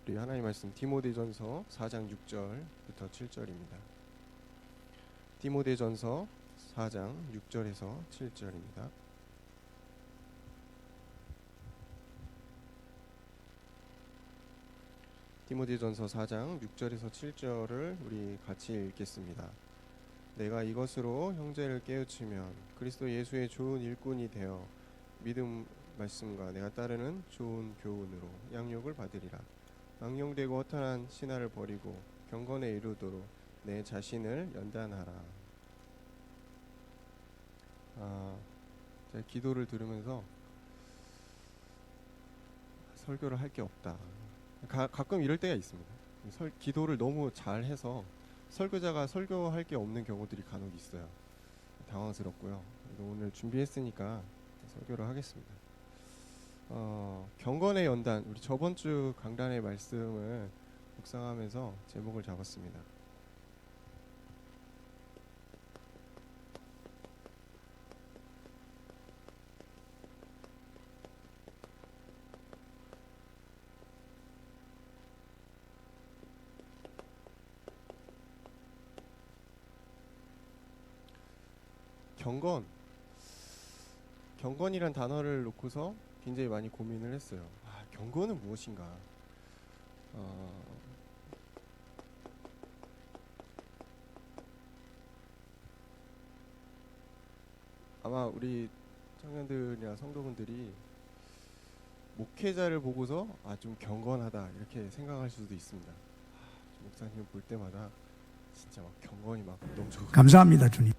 우리 하나님 말씀 디모데전서 4장 6절부터 7절입니다. 디모데전서 4장 6절에서 7절입니다. 디모데전서 4장 6절에서 7절을 우리 같이 읽겠습니다. 내가 이것으로 형제를 깨우치면 그리스도 예수의 좋은 일꾼이 되어 믿음 말씀과 내가 따르는 좋은 교훈으로 양육을 받으리라. 망령되고 허탄한 신화를 버리고 경건에 이르도록 내 자신을 연단하라. 제가 기도를 들으면서 설교를 할 게 없다. 가끔 이럴 때가 있습니다. 기도를 너무 잘해서 설교자가 설교할 게 없는 경우들이 간혹 있어요. 당황스럽고요. 오늘 준비했으니까 설교를 하겠습니다. 경건의 연단, 우리 저번 주 강단의 말씀을 묵상하면서 제목을 잡았습니다. 경건이란 단어를 놓고서 굉장히 많이 고민을 했어요. 경건은 무엇인가? 아마 우리 청년들이나 성도분들이 목회자를 보고서 좀 경건하다 이렇게 생각할 수도 있습니다. 목사님 볼 때마다 진짜 막 경건이 막 넘쳐. 감사합니다, 주님.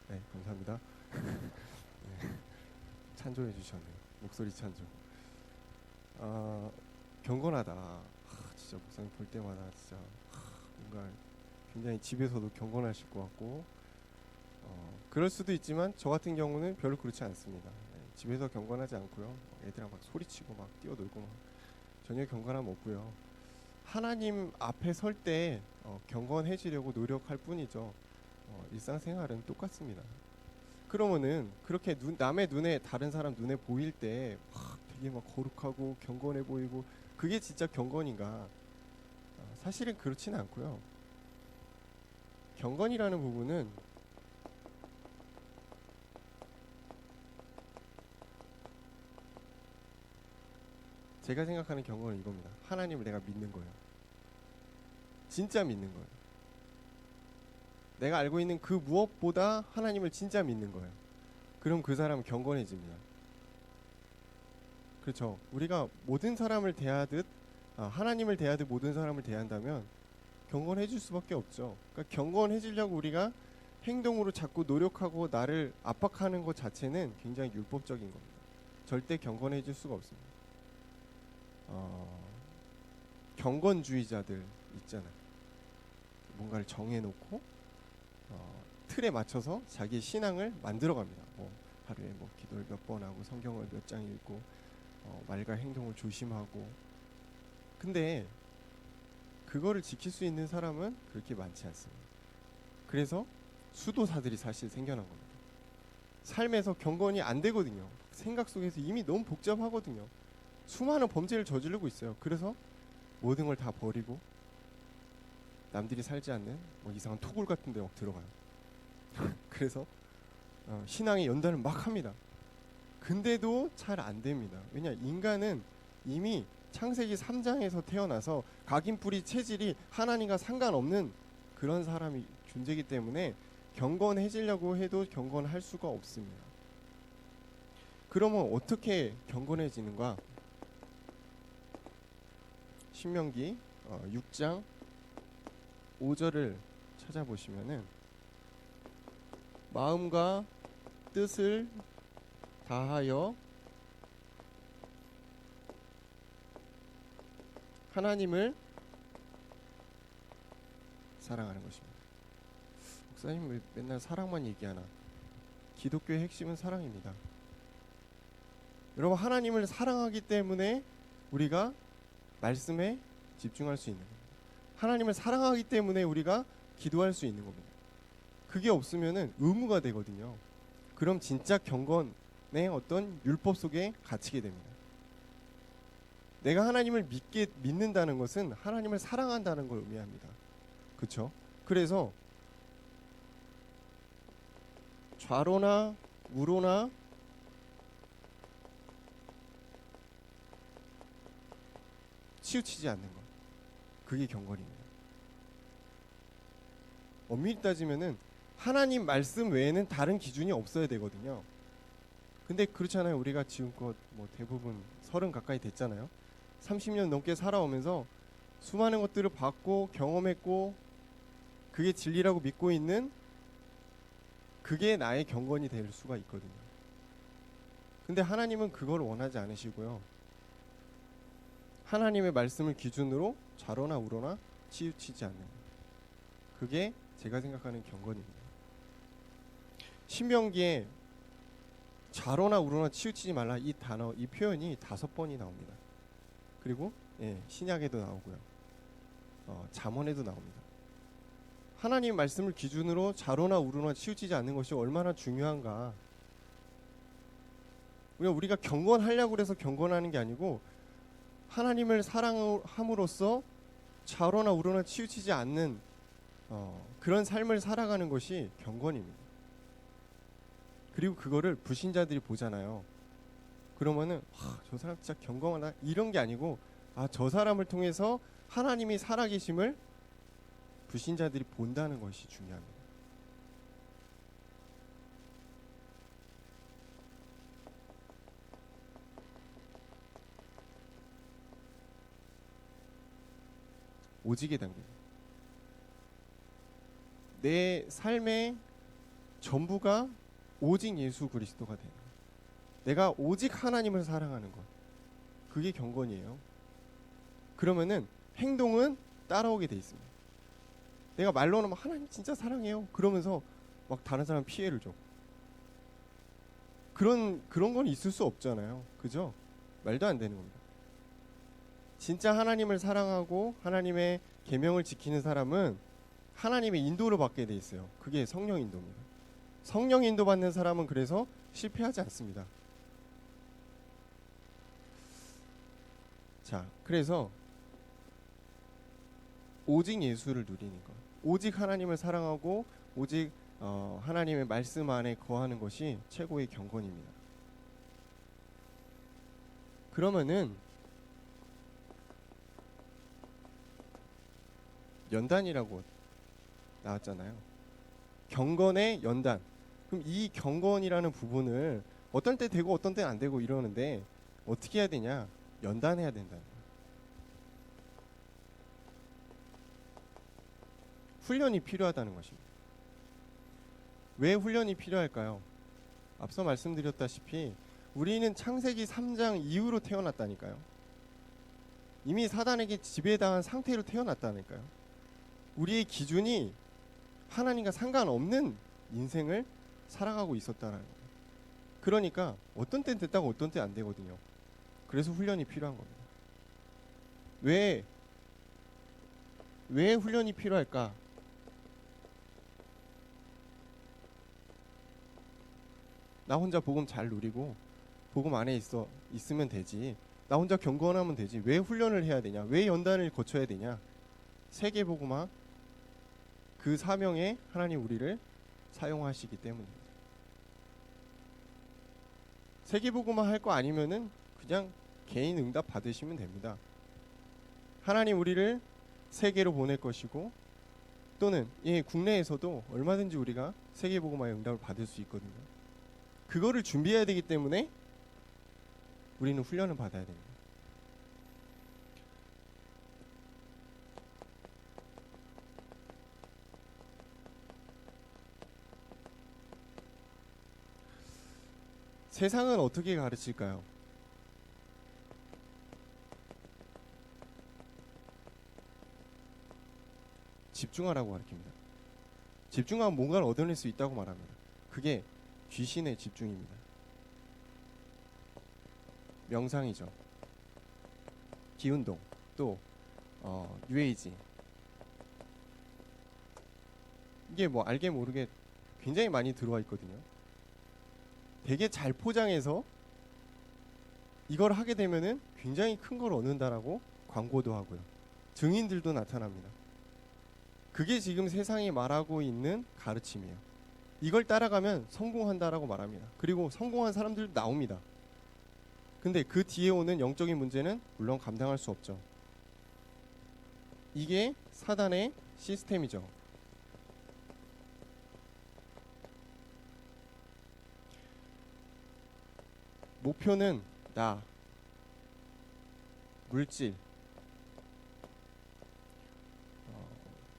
네, 감사합니다. 네, 찬조해 주셨네요. 목소리 찬조. 경건하다. 진짜 목사님 볼 때마다 진짜 뭔가 굉장히 집에서도 경건하실 것 같고, 그럴 수도 있지만 저 같은 경우는 별로 그렇지 않습니다. 네, 집에서 경건하지 않고요. 애들이랑 막 소리치고 막 뛰어놀고 막 전혀 경건함 없고요. 하나님 앞에 설 때 경건해지려고 노력할 뿐이죠. 일상생활은 똑같습니다. 그러면은 그렇게 남의 눈에, 다른 사람 눈에 보일 때 되게 막 거룩하고 경건해 보이고 그게 진짜 경건인가? 사실은 그렇지는 않고요. 경건이라는 부분은 제가 생각하는 경건은 이겁니다. 하나님을 내가 믿는 거예요. 진짜 믿는 거예요. 내가 알고 있는 그 무엇보다 하나님을 진짜 믿는 거예요. 그럼 그 사람은 경건해집니다. 그렇죠. 우리가 모든 사람을 대하듯 하나님을 대하듯 모든 사람을 대한다면 경건해질 수밖에 없죠. 그러니까 경건해지려고 우리가 행동으로 자꾸 노력하고 나를 압박하는 것 자체는 굉장히 율법적인 겁니다. 절대 경건해질 수가 없습니다. 경건주의자들 있잖아요. 뭔가를 정해놓고 틀에 맞춰서 자기의 신앙을 만들어갑니다. 하루에 기도를 몇 번 하고 성경을 몇 장 읽고 말과 행동을 조심하고. 근데 그거를 지킬 수 있는 사람은 그렇게 많지 않습니다. 그래서 수도사들이 사실 생겨난 겁니다. 삶에서 경건이 안 되거든요. 생각 속에서 이미 너무 복잡하거든요. 수많은 범죄를 저지르고 있어요. 그래서 모든 걸 다 버리고 남들이 살지 않는 이상한 토굴 같은 데 막 들어가요. 그래서 신앙의 연단을 막 합니다. 근데도 잘 안 됩니다. 왜냐, 인간은 이미 창세기 3장에서 태어나서 각인뿌리 체질이 하나님과 상관없는 그런 사람이 존재이기 때문에 경건해지려고 해도 경건할 수가 없습니다. 그러면 어떻게 경건해지는가? 신명기 6장 5절을 찾아보시면은 마음과 뜻을 다하여 하나님을 사랑하는 것입니다. 목사님 왜 맨날 사랑만 얘기하나? 기독교의 핵심은 사랑입니다. 여러분, 하나님을 사랑하기 때문에 우리가 말씀에 집중할 수 있는 겁니다. 하나님을 사랑하기 때문에 우리가 기도할 수 있는 겁니다. 그게 없으면은 의무가 되거든요. 그럼 진짜 경건의 어떤 율법 속에 갇히게 됩니다. 내가 하나님을 믿는다는 것은 하나님을 사랑한다는 걸 의미합니다. 그렇죠? 그래서 좌로나 우로나 치우치지 않는 것, 그게 경건입니다. 엄밀히 따지면은 하나님 말씀 외에는 다른 기준이 없어야 되거든요. 근데 그렇잖아요. 우리가 지금껏 뭐 대부분 30 가까이 됐잖아요. 30년 넘게 살아오면서 수많은 것들을 봤고 경험했고 그게 진리라고 믿고 있는, 그게 나의 경건이 될 수가 있거든요. 근데 하나님은 그걸 원하지 않으시고요. 하나님의 말씀을 기준으로 좌로나 우로나 치우치지 않는 것, 그게 제가 생각하는 경건입니다. 신명기에 좌로나 우로나 치우치지 말라, 이 단어, 이 표현이 5번이 나옵니다. 그리고 신약에도 나오고요. 잠언에도 나옵니다. 하나님 말씀을 기준으로 좌로나 우로나 치우치지 않는 것이 얼마나 중요한가. 우리가 경건하려고 해서 경건하는 게 아니고 하나님을 사랑함으로써 좌로나 우로나 치우치지 않는 그런 삶을 살아가는 것이 경건입니다. 그리고 그거를 불신자들이 보잖아요. 그러면은 저 사람 진짜 경건하다, 이런 게 아니고 저 사람을 통해서 하나님이 살아계심을 불신자들이 본다는 것이 중요합니다. 오직의 단계. 내 삶의 전부가 오직 예수 그리스도가 되는 것. 내가 오직 하나님을 사랑하는 것. 그게 경건이에요. 그러면은 행동은 따라오게 돼 있습니다. 내가 말로는 막 하나님 진짜 사랑해요 그러면서 막 다른 사람 피해를 줘. 그런 건 있을 수 없잖아요. 그죠? 말도 안 되는 겁니다. 진짜 하나님을 사랑하고 하나님의 계명을 지키는 사람은 하나님의 인도를 받게 돼 있어요. 그게 성령 인도입니다. 성령 인도 받는 사람은 그래서 실패하지 않습니다. 자, 그래서 오직 예수를 누리는 것, 오직 하나님을 사랑하고 오직 하나님의 말씀 안에 거하는 것이 최고의 경건입니다. 그러면은 연단이라고 나왔잖아요. 경건의 연단. 그럼 이 경건이라는 부분을 어떤 때 되고 어떤 때는 안 되고 이러는데 어떻게 해야 되냐? 연단해야 된다는 거예요. 훈련이 필요하다는 것입니다. 왜 훈련이 필요할까요? 앞서 말씀드렸다시피 우리는 창세기 3장 이후로 태어났다니까요. 이미 사단에게 지배당한 상태로 태어났다니까요. 우리의 기준이 하나님과 상관없는 인생을 살아가고 있었다는 거예요. 그러니까 어떤 때는 됐다고 어떤 때는 안 되거든요. 그래서 훈련이 필요한 겁니다. 왜 훈련이 필요할까? 나 혼자 복음 잘 누리고 복음 안에 있으면 되지. 나 혼자 경건하면 되지. 왜 훈련을 해야 되냐? 왜 연단을 거쳐야 되냐? 세계복음화, 그 사명에 하나님 우리를 사용하시기 때문입니다. 세계복음화 할 거 아니면은 그냥 개인 응답 받으시면 됩니다. 하나님 우리를 세계로 보낼 것이고, 또는 국내에서도 얼마든지 우리가 세계복음화의 응답을 받을 수 있거든요. 그거를 준비해야 되기 때문에 우리는 훈련을 받아야 됩니다. 세상은 어떻게 가르칠까요? 집중하라고 가르칩니다. 집중하면 뭔가를 얻어낼 수 있다고 말합니다. 그게 귀신의 집중입니다. 명상이죠. 기운동, 또 뉴에이지. 이게 뭐 알게 모르게 굉장히 많이 들어와 있거든요. 되게 잘 포장해서 이걸 하게 되면은 굉장히 큰 걸 얻는다라고 광고도 하고요. 증인들도 나타납니다. 그게 지금 세상이 말하고 있는 가르침이에요. 이걸 따라가면 성공한다라고 말합니다. 그리고 성공한 사람들도 나옵니다. 근데 그 뒤에 오는 영적인 문제는 물론 감당할 수 없죠. 이게 사단의 시스템이죠. 목표는 나, 물질,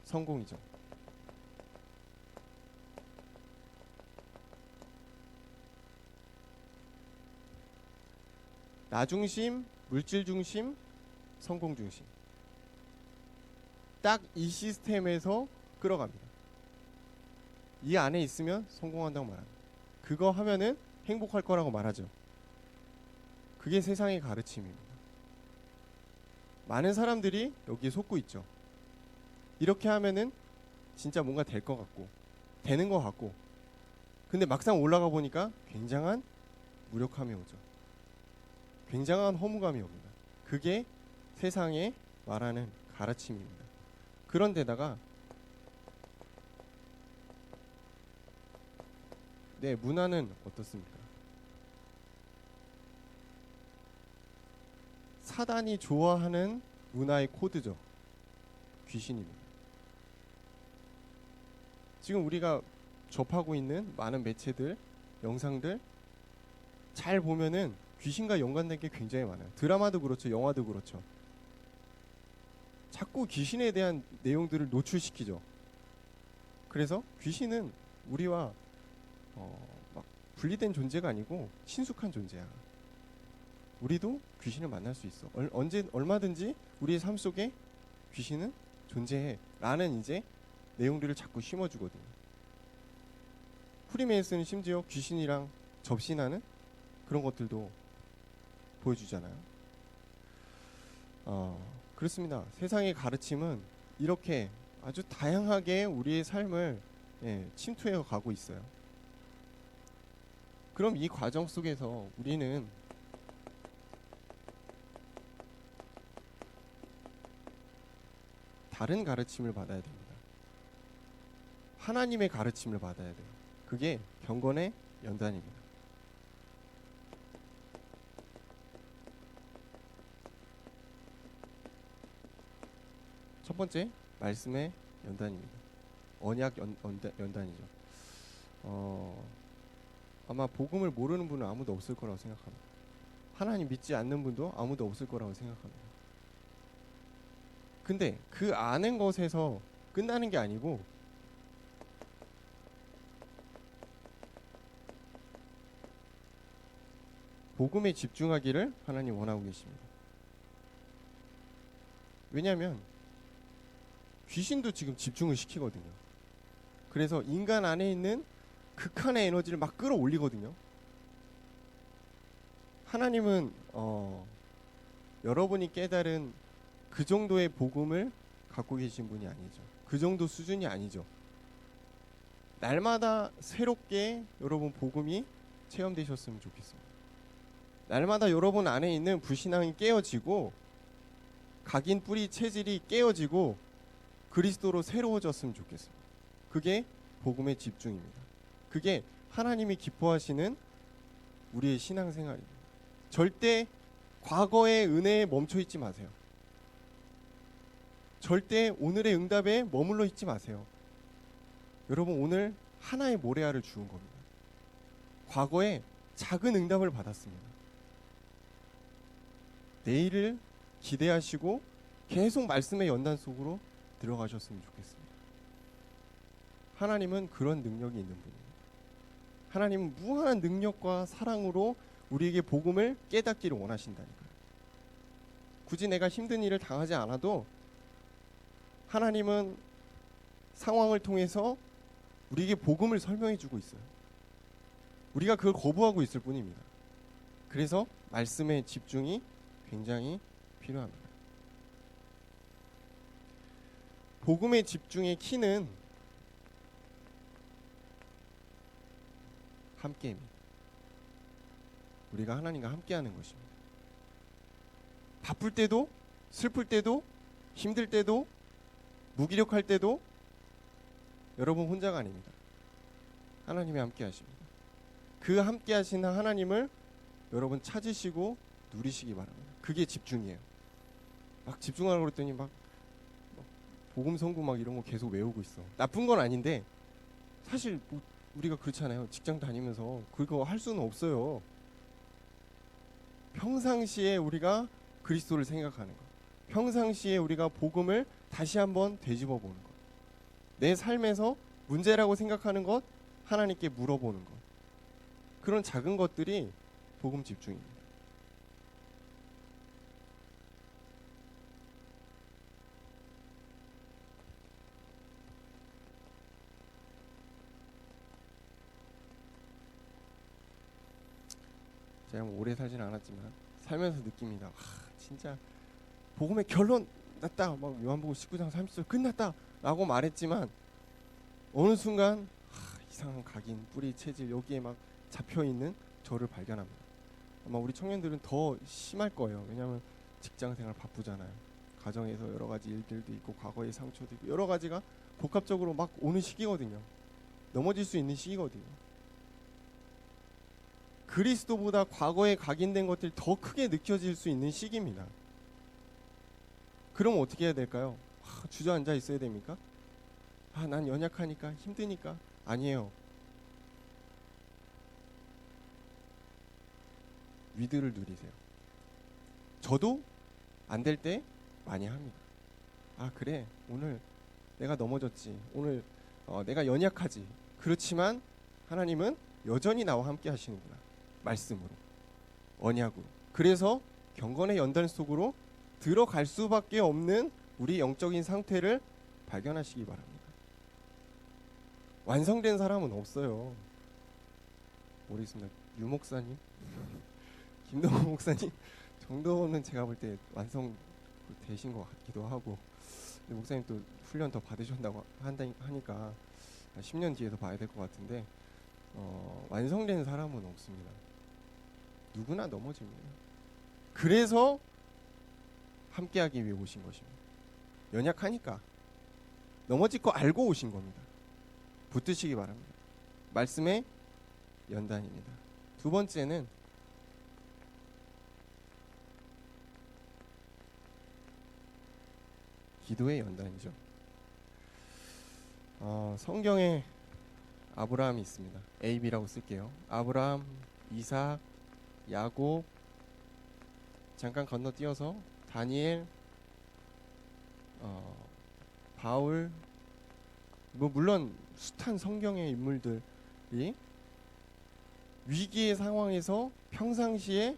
성공이죠. 나 중심, 물질 중심, 성공 중심. 딱 이 시스템에서 끌어갑니다. 이 안에 있으면 성공한다고 말합니다. 그거 하면은 행복할 거라고 말하죠. 그게 세상의 가르침입니다. 많은 사람들이 여기에 속고 있죠. 이렇게 하면은 진짜 뭔가 될 것 같고 되는 것 같고, 근데 막상 올라가 보니까 굉장한 무력함이 오죠. 굉장한 허무감이 옵니다. 그게 세상에 말하는 가르침입니다. 그런데다가 네, 문화는 어떻습니까? 사단이 좋아하는 문화의 코드죠. 귀신입니다. 지금 우리가 접하고 있는 많은 매체들, 영상들 잘 보면은 귀신과 연관된 게 굉장히 많아요. 드라마도 그렇죠, 영화도 그렇죠. 자꾸 귀신에 대한 내용들을 노출시키죠. 그래서 귀신은 우리와 막 분리된 존재가 아니고 친숙한 존재야. 우리도 귀신을 만날 수 있어. 언제 얼마든지 우리의 삶 속에 귀신은 존재해 라는 이제 내용들을 자꾸 심어주거든요. 프리메이슨은 심지어 귀신이랑 접신하는 그런 것들도 보여주잖아요. 그렇습니다. 세상의 가르침은 이렇게 아주 다양하게 우리의 삶을 침투해 가고 있어요. 그럼 이 과정 속에서 우리는 다른 가르침을 받아야 됩니다. 하나님의 가르침을 받아야 돼요. 그게 경건의 연단입니다. 첫 번째, 말씀의 연단입니다. 언약 연단이죠. 아마 복음을 모르는 분은 아무도 없을 거라고 생각합니다. 하나님 믿지 않는 분도 아무도 없을 거라고 생각합니다. 근데 그 아는 것에서 끝나는 게 아니고 복음에 집중하기를 하나님 원하고 계십니다. 왜냐하면 귀신도 지금 집중을 시키거든요. 그래서 인간 안에 있는 극한의 에너지를 막 끌어올리거든요. 하나님은 여러분이 깨달은 그 정도의 복음을 갖고 계신 분이 아니죠. 그 정도 수준이 아니죠. 날마다 새롭게 여러분 복음이 체험되셨으면 좋겠습니다. 날마다 여러분 안에 있는 불신앙이 깨어지고 각인 뿌리 체질이 깨어지고 그리스도로 새로워졌으면 좋겠습니다. 그게 복음의 집중입니다. 그게 하나님이 기뻐하시는 우리의 신앙생활입니다. 절대 과거의 은혜에 멈춰 있지 마세요. 절대 오늘의 응답에 머물러 있지 마세요. 여러분, 오늘 하나의 모래알을 주운 겁니다. 과거에 작은 응답을 받았습니다. 내일을 기대하시고 계속 말씀의 연단 속으로 들어가셨으면 좋겠습니다. 하나님은 그런 능력이 있는 분입니다. 하나님은 무한한 능력과 사랑으로 우리에게 복음을 깨닫기를 원하신다니까요. 굳이 내가 힘든 일을 당하지 않아도 하나님은 상황을 통해서 우리에게 복음을 설명해 주고 있어요. 우리가 그걸 거부하고 있을 뿐입니다. 그래서 말씀의 집중이 굉장히 필요합니다. 복음의 집중의 키는 함께입니다. 우리가 하나님과 함께하는 것입니다. 바쁠 때도, 슬플 때도, 힘들 때도, 무기력할 때도 여러분 혼자가 아닙니다. 하나님이 함께 하십니다. 그 함께 하시는 하나님을 여러분 찾으시고 누리시기 바랍니다. 그게 집중이에요. 막 집중하라고 그랬더니 막 복음 선고 막 이런 거 계속 외우고 있어. 나쁜 건 아닌데 사실 뭐 우리가 그렇잖아요. 직장 다니면서 그거 할 수는 없어요. 평상시에 우리가 그리스도를 생각하는 것, 평상시에 우리가 복음을 다시 한번 되짚어 보는 것, 내 삶에서 문제라고 생각하는 것 하나님께 물어보는 것, 그런 작은 것들이 복음 집중입니다. 제가 뭐 오래 살지는 않았지만 살면서 느낍니다. 진짜 복음의 결론 났다. 막 요한복음 19장 30절 끝났다 라고 말했지만 어느 순간 이상한 각인, 뿌리, 체질 여기에 막 잡혀있는 저를 발견합니다. 아마 우리 청년들은 더 심할 거예요. 왜냐하면 직장생활 바쁘잖아요. 가정에서 여러 가지 일들도 있고 과거의 상처도 있고 여러 가지가 복합적으로 막 오는 시기거든요. 넘어질 수 있는 시기거든요. 그리스도보다 과거에 각인된 것들이 더 크게 느껴질 수 있는 시기입니다. 그럼 어떻게 해야 될까요? 주저앉아 있어야 됩니까? 난 연약하니까 힘드니까. 아니에요. 위드를 누리세요. 저도 안 될 때 많이 합니다. 그래, 오늘 내가 넘어졌지. 오늘 내가 연약하지. 그렇지만 하나님은 여전히 나와 함께 하시는구나. 말씀으로, 언약으로. 그래서 경건의 연단 속으로 들어갈 수밖에 없는 우리 영적인 상태를 발견하시기 바랍니다. 완성된 사람은 없어요. 모르겠습니다. 유 목사님, 김동호 목사님 정도는 제가 볼 때 완성 되신 것 같기도 하고, 목사님 또 훈련 더 받으셨다고 하니까 10년 뒤에 더 봐야 될 것 같은데 완성된 사람은 없습니다. 누구나 넘어집니다. 그래서 함께하기 위해 오신 것입니다. 연약하니까 넘어질 거 알고 오신 겁니다. 붙드시기 바랍니다. 말씀의 연단입니다. 두 번째는 기도의 연단이죠. 성경에 아브라함이 있습니다. AB라고 쓸게요. 아브라함, 이삭, 야곱, 잠깐 건너뛰어서 다니엘, 바울, 물론 숱한 성경의 인물들이 위기의 상황에서 평상시에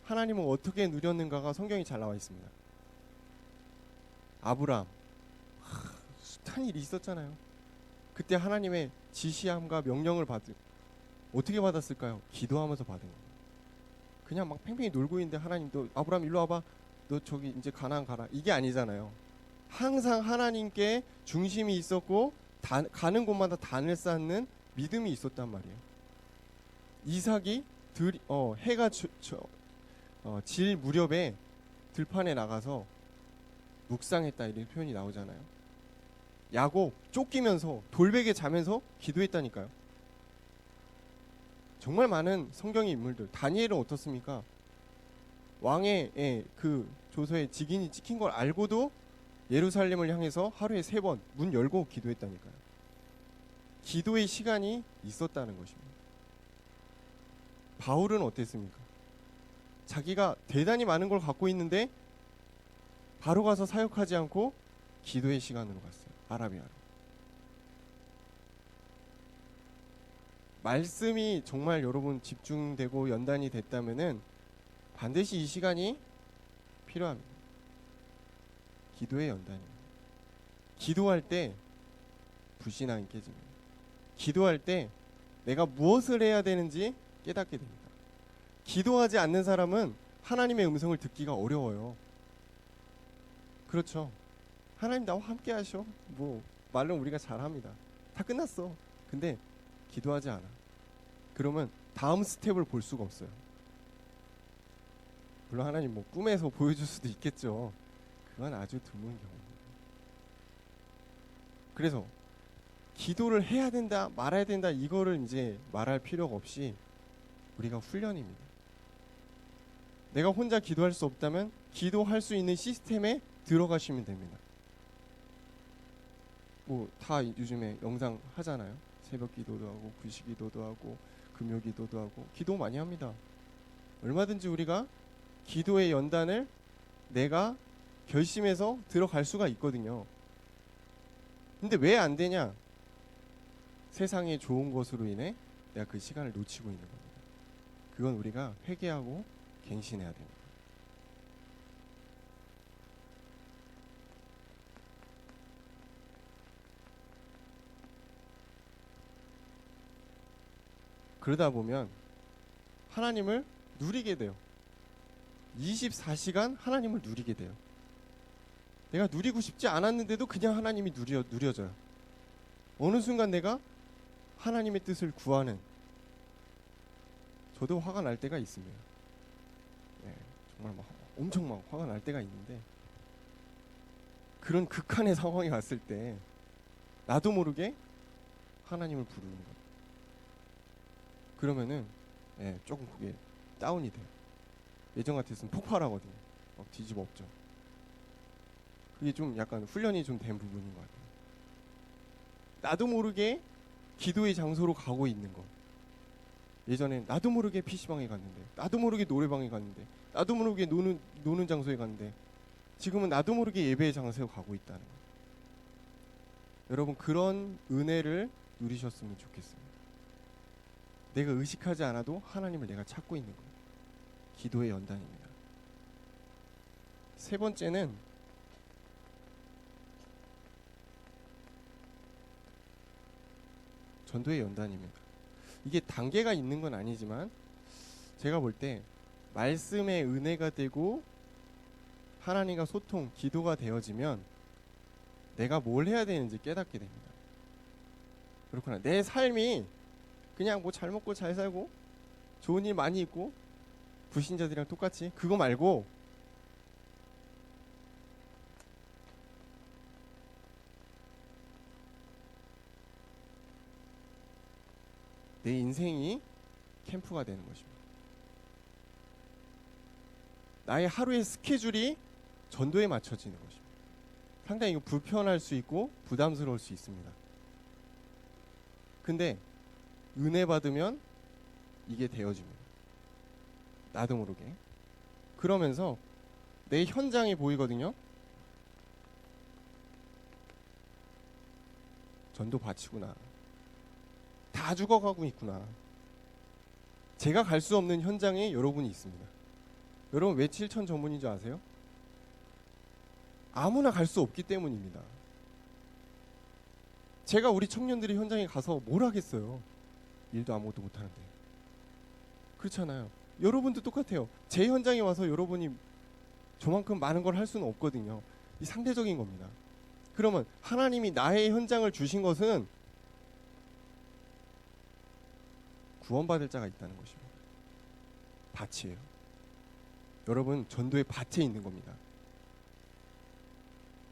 하나님을 어떻게 누렸는가가 성경이 잘 나와 있습니다. 아브라함, 숱한 일이 있었잖아요. 그때 하나님의 지시함과 명령을 어떻게 받았을까요? 기도하면서 받은 거예요. 그냥 막 팽팽히 놀고 있는데 하나님, 너 아브라함 일로 와봐, 너 저기 이제 가나안 가라, 이게 아니잖아요. 항상 하나님께 중심이 있었고 가는 곳마다 단을 쌓는 믿음이 있었단 말이에요. 이삭이 해가 질 무렵에 들판에 나가서 묵상했다, 이런 표현이 나오잖아요. 야곱 쫓기면서 돌베개 자면서 기도했다니까요. 정말 많은 성경의 인물들. 다니엘은 어떻습니까? 왕의 그 조서에 직인이 찍힌 걸 알고도 예루살렘을 향해서 하루에 3번 문 열고 기도했다니까요. 기도의 시간이 있었다는 것입니다. 바울은 어땠습니까? 자기가 대단히 많은 걸 갖고 있는데 바로 가서 사역하지 않고 기도의 시간으로 갔어요. 아라비아로. 말씀이 정말 여러분 집중되고 연단이 됐다면은 반드시 이 시간이 필요합니다. 기도의 연단입니다. 기도할 때 불신앙이 깨집니다. 기도할 때 내가 무엇을 해야 되는지 깨닫게 됩니다. 기도하지 않는 사람은 하나님의 음성을 듣기가 어려워요. 그렇죠. 하나님 나와 함께 하셔. 말은 우리가 잘합니다. 다 끝났어. 근데 기도하지 않아. 그러면 다음 스텝을 볼 수가 없어요. 물론 하나님 뭐 꿈에서 보여줄 수도 있겠죠. 그건 아주 드문 경우입니다. 그래서 기도를 해야 된다, 말아야 된다, 이거를 이제 말할 필요가 없이 우리가 훈련입니다. 내가 혼자 기도할 수 없다면 기도할 수 있는 시스템에 들어가시면 됩니다. 뭐 다 요즘에 영상 하잖아요. 새벽 기도도 하고 구시 기도도 하고 금요 기도도 하고 기도 많이 합니다. 얼마든지 우리가 기도의 연단을 내가 결심해서 들어갈 수가 있거든요. 근데 왜 안 되냐? 세상의 좋은 것으로 인해 내가 그 시간을 놓치고 있는 겁니다. 그건 우리가 회개하고 갱신해야 됩니다. 그러다 보면 하나님을 누리게 돼요. 24시간 하나님을 누리게 돼요. 내가 누리고 싶지 않았는데도 그냥 하나님이 누려져요. 어느 순간 내가 하나님의 뜻을 구하는, 저도 화가 날 때가 있습니다. 네, 정말 막 엄청 막 화가 날 때가 있는데, 그런 극한의 상황이 왔을 때 나도 모르게 하나님을 부르는 거예요. 그러면은 조금 그게 다운이 돼요. 예전 같았으면 폭발하거든요. 막 뒤집어 엎죠. 그게 좀 약간 훈련이 좀 된 부분인 것 같아요. 나도 모르게 기도의 장소로 가고 있는 것. 예전엔 나도 모르게 PC방에 갔는데, 나도 모르게 노래방에 갔는데, 나도 모르게 노는 장소에 갔는데, 지금은 나도 모르게 예배의 장소에 가고 있다는 것. 여러분, 그런 은혜를 누리셨으면 좋겠습니다. 내가 의식하지 않아도 하나님을 내가 찾고 있는 거예요. 기도의 연단입니다. 세 번째는 전도의 연단입니다. 이게 단계가 있는 건 아니지만 제가 볼 때 말씀의 은혜가 되고 하나님과 소통, 기도가 되어지면 내가 뭘 해야 되는지 깨닫게 됩니다. 그렇구나. 내 삶이 그냥 뭐 잘 먹고 잘 살고 좋은 일 많이 있고 불신자들이랑 똑같이 그거 말고 내 인생이 캠프가 되는 것입니다. 나의 하루의 스케줄이 전도에 맞춰지는 것입니다. 상당히 이거 불편할 수 있고 부담스러울 수 있습니다. 근데 은혜 받으면 이게 되어집니다. 나도 모르게. 그러면서 내 현장이 보이거든요. 전도 바치구나. 다 죽어가고 있구나. 제가 갈 수 없는 현장에 여러분이 있습니다. 여러분 왜 7천 전문인 줄 아세요? 아무나 갈 수 없기 때문입니다. 제가 우리 청년들이 현장에 가서 뭘 하겠어요? 일도 아무것도 못하는데. 그렇잖아요. 여러분도 똑같아요. 제 현장에 와서 여러분이 저만큼 많은 걸 할 수는 없거든요. 이 상대적인 겁니다. 그러면 하나님이 나의 현장을 주신 것은 구원받을 자가 있다는 것입니다. 밭이에요. 여러분 전도의 밭에 있는 겁니다.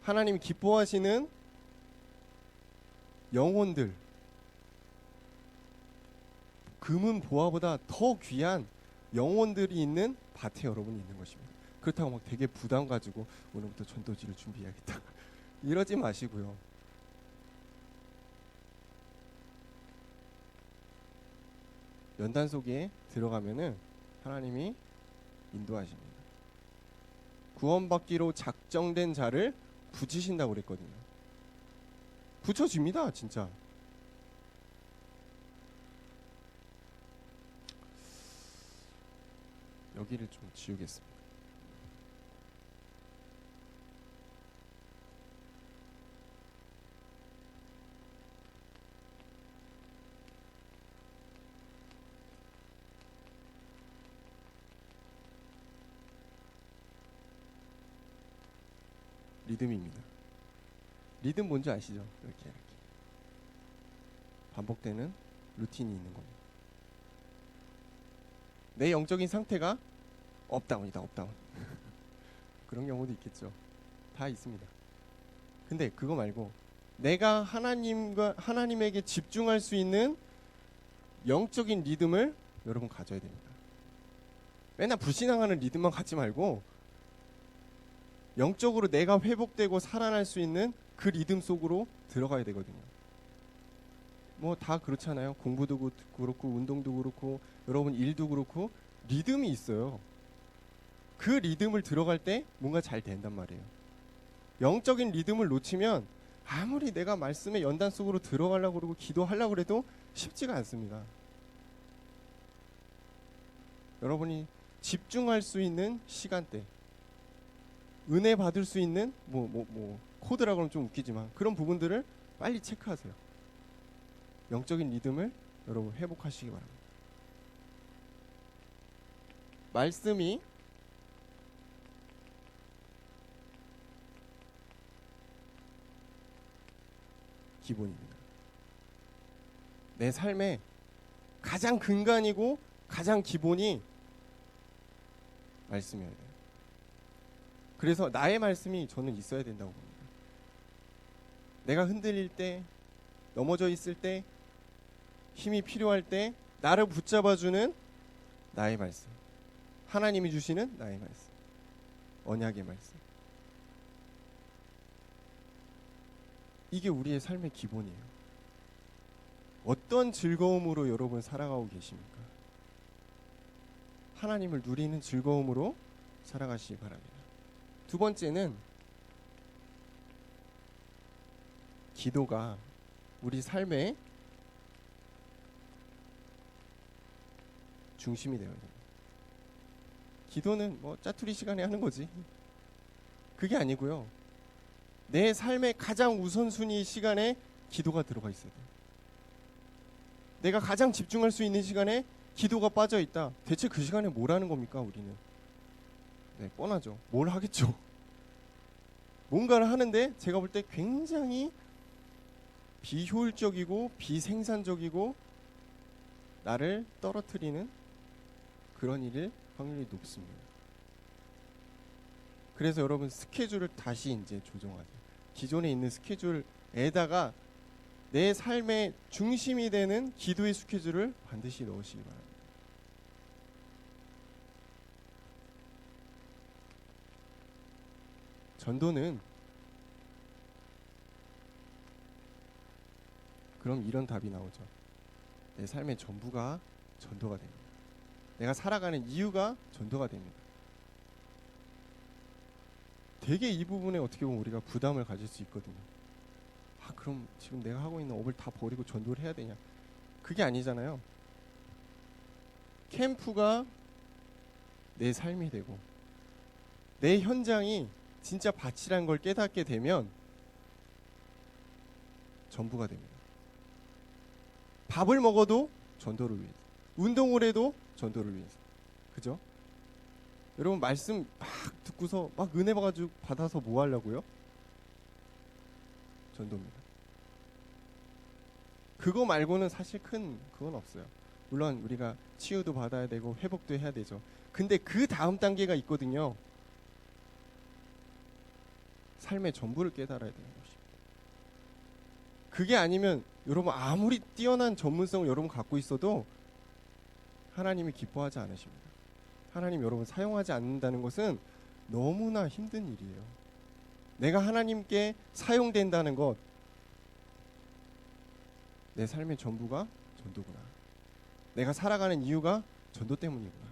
하나님이 기뻐하시는 영혼들, 금은 보화보다 더 귀한 영혼들이 있는 밭에 여러분이 있는 것입니다. 그렇다고 막 되게 부담 가지고 오늘부터 전도지를 준비해야겠다 이러지 마시고요. 연단 속에 들어가면은 하나님이 인도하십니다. 구원받기로 작정된 자를 붙이신다고 그랬거든요. 붙여집니다, 진짜. 여기를 좀 지우겠습니다. 리듬입니다. 리듬 뭔지 아시죠? 이렇게 반복되는 루틴이 있는 겁니다. 내 영적인 상태가 업다운이다, 업다운. 그런 경우도 있겠죠. 다 있습니다. 근데 그거 말고 내가 하나님에게 집중할 수 있는 영적인 리듬을 여러분 가져야 됩니다. 맨날 불신앙하는 리듬만 갖지 말고 영적으로 내가 회복되고 살아날 수 있는 그 리듬 속으로 들어가야 되거든요. 뭐 다 그렇잖아요. 공부도 그렇고 운동도 그렇고 여러분 일도 그렇고 리듬이 있어요. 그 리듬을 들어갈 때 뭔가 잘 된단 말이에요. 영적인 리듬을 놓치면 아무리 내가 말씀의 연단 속으로 들어가려고 그러고 기도하려고 해도 쉽지가 않습니다. 여러분이 집중할 수 있는 시간대, 은혜 받을 수 있는 코드라고 하면 좀 웃기지만 그런 부분들을 빨리 체크하세요. 영적인 리듬을 여러분 회복하시기 바랍니다. 말씀이 기본입니다. 내 삶의 가장 근간이고 가장 기본이 말씀이어야 돼요. 그래서 나의 말씀이 저는 있어야 된다고 봅니다. 내가 흔들릴 때, 넘어져 있을 때, 힘이 필요할 때 나를 붙잡아주는 나의 말씀, 하나님이 주시는 나의 말씀, 언약의 말씀, 이게 우리의 삶의 기본이에요. 어떤 즐거움으로 여러분 살아가고 계십니까? 하나님을 누리는 즐거움으로 살아가시기 바랍니다. 두 번째는 기도가 우리 삶의 중심이 되어야 됩니다. 기도는 뭐 짜투리 시간에 하는 거지. 그게 아니고요. 내 삶의 가장 우선순위 시간에 기도가 들어가 있어야 돼요. 내가 가장 집중할 수 있는 시간에 기도가 빠져 있다. 대체 그 시간에 뭘 하는 겁니까, 우리는? 네, 뻔하죠. 뭘 하겠죠. 뭔가를 하는데 제가 볼 때 굉장히 비효율적이고 비생산적이고 나를 떨어뜨리는 그런 일일 확률이 높습니다. 그래서 여러분 스케줄을 다시 이제 조정하세요. 기존에 있는 스케줄에다가 내 삶의 중심이 되는 기도의 스케줄을 반드시 넣으시기 바랍니다. 전도는 그럼 이런 답이 나오죠. 내 삶의 전부가 전도가 됩니다. 내가 살아가는 이유가 전도가 됩니다. 되게 이 부분에 어떻게 보면 우리가 부담을 가질 수 있거든요. 그럼 지금 내가 하고 있는 업을 다 버리고 전도를 해야 되냐? 그게 아니잖아요. 캠프가 내 삶이 되고 내 현장이 진짜 밭이란 걸 깨닫게 되면 전부가 됩니다. 밥을 먹어도 전도를 위해서, 운동을 해도 전도를 위해서. 그죠? 여러분 말씀 막 듣고서 막 은혜 받아서 뭐 하려고요? 전도입니다. 그거 말고는 사실 큰 그건 없어요. 물론 우리가 치유도 받아야 되고 회복도 해야 되죠. 근데 그 다음 단계가 있거든요. 삶의 전부를 깨달아야 되는 것입니다. 그게 아니면 여러분 아무리 뛰어난 전문성을 여러분 갖고 있어도 하나님이 기뻐하지 않으십니다. 하나님 여러분 사용하지 않는다는 것은 너무나 힘든 일이에요. 내가 하나님께 사용된다는 것, 내 삶의 전부가 전도구나. 내가 살아가는 이유가 전도 때문이구나.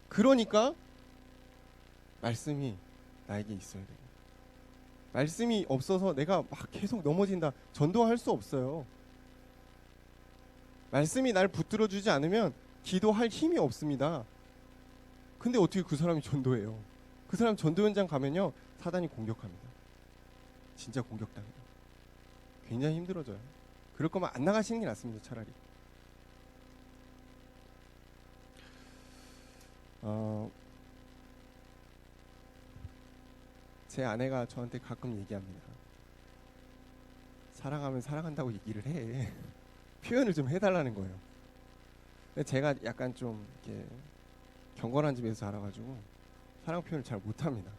그러니까 말씀이 나에게 있어야 돼요. 말씀이 없어서 내가 막 계속 넘어진다. 전도할 수 없어요. 말씀이 날 붙들어 주지 않으면 기도할 힘이 없습니다. 근데 어떻게 그 사람이 전도해요? 그 사람 전도 현장 가면요, 사단이 공격합니다. 진짜 공격당해요. 굉장히 힘들어져요. 그럴 거면 안 나가시는 게 낫습니다. 차라리. 제 아내가 저한테 가끔 얘기합니다. 사랑하면 사랑한다고 얘기를 해. 표현을 좀 해달라는 거예요. 근데 제가 약간 좀 이렇게 경건한 집에서 자라가지고 사랑 표현을 잘 못합니다.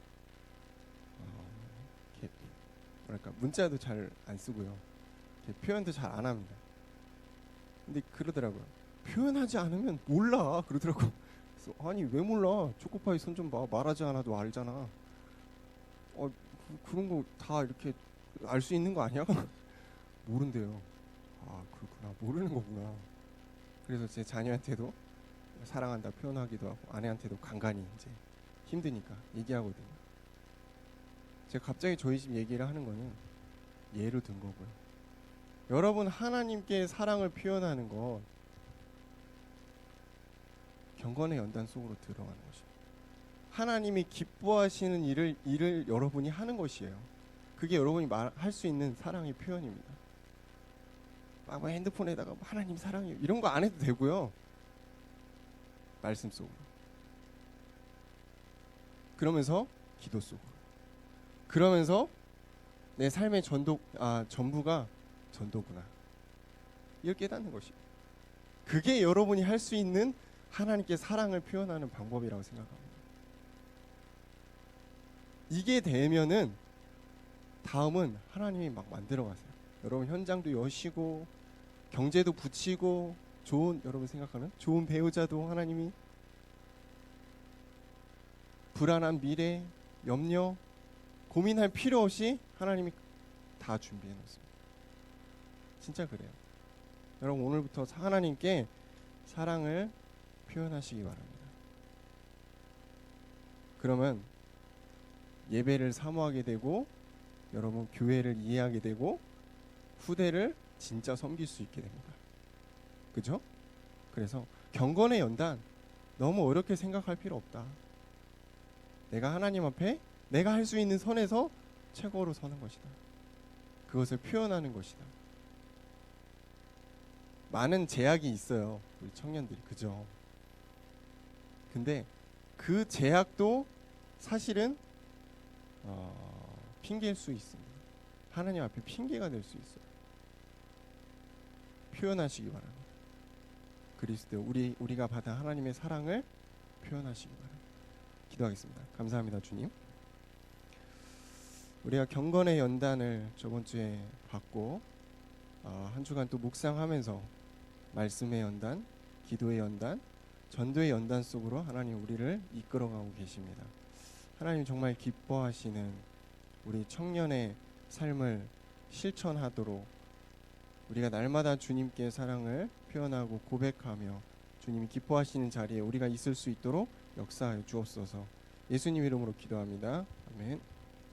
이렇게 뭐랄까 문자도 잘 안 쓰고요. 이렇게 표현도 잘 안 합니다. 근데 그러더라고요. 표현하지 않으면 몰라 그러더라고. 그래서 아니 왜 몰라? 초코파이 손 좀 봐. 말하지 않아도 알잖아. 그런 거 다 이렇게 알 수 있는 거 아니야? 모른대요. 아 그렇구나. 모르는 거구나. 그래서 제 자녀한테도 사랑한다 표현하기도 하고 아내한테도 간간히 이제 힘드니까 얘기하거든요. 제가 갑자기 저희 집 얘기를 하는 거는 예로 든 거고요. 여러분 하나님께 사랑을 표현하는 것 경건의 연단 속으로 들어가는 것입니다. 하나님이 기뻐하시는 일을 여러분이 하는 것이에요. 그게 여러분이 할 수 있는 사랑의 표현입니다. 막 핸드폰에다가 하나님 사랑해요 이런 거 안 해도 되고요. 말씀 속으로. 그러면서 기도 속으로. 그러면서 내 삶의 전부가 전도구나. 이걸 깨닫는 것이에요. 그게 여러분이 할 수 있는 하나님께 사랑을 표현하는 방법이라고 생각합니다. 이게 되면은 다음은 하나님이 막 만들어 가세요. 여러분 현장도 여시고 경제도 붙이고 여러분 생각하는 좋은 배우자도 하나님이 불안한 미래, 염려, 고민할 필요 없이 하나님이 다 준비해 놓습니다. 진짜 그래요. 여러분 오늘부터 하나님께 사랑을 표현하시기 바랍니다. 그러면 예배를 사모하게 되고 여러분 교회를 이해하게 되고 후대를 진짜 섬길 수 있게 됩니다. 그죠? 그래서 경건의 연단 너무 어렵게 생각할 필요 없다. 내가 하나님 앞에 내가 할 수 있는 선에서 최고로 서는 것이다. 그것을 표현하는 것이다. 많은 제약이 있어요. 우리 청년들이. 그죠? 근데 그 제약도 사실은 핑계일 수 있습니다. 하나님 앞에 핑계가 될 수 있어요. 표현하시기 바랍니다. 그리스도 우리가 받은 하나님의 사랑을 표현하시기 바랍니다. 기도하겠습니다. 감사합니다, 주님. 우리가 경건의 연단을 저번 주에 받고 한 주간 또 묵상하면서 말씀의 연단, 기도의 연단, 전도의 연단 속으로 하나님 우리를 이끌어가고 계십니다. 하나님 정말 기뻐하시는 우리 청년의 삶을 실천하도록 우리가 날마다 주님께 사랑을 표현하고 고백하며 주님이 기뻐하시는 자리에 우리가 있을 수 있도록 역사하여 주옵소서. 예수님 이름으로 기도합니다. 아멘.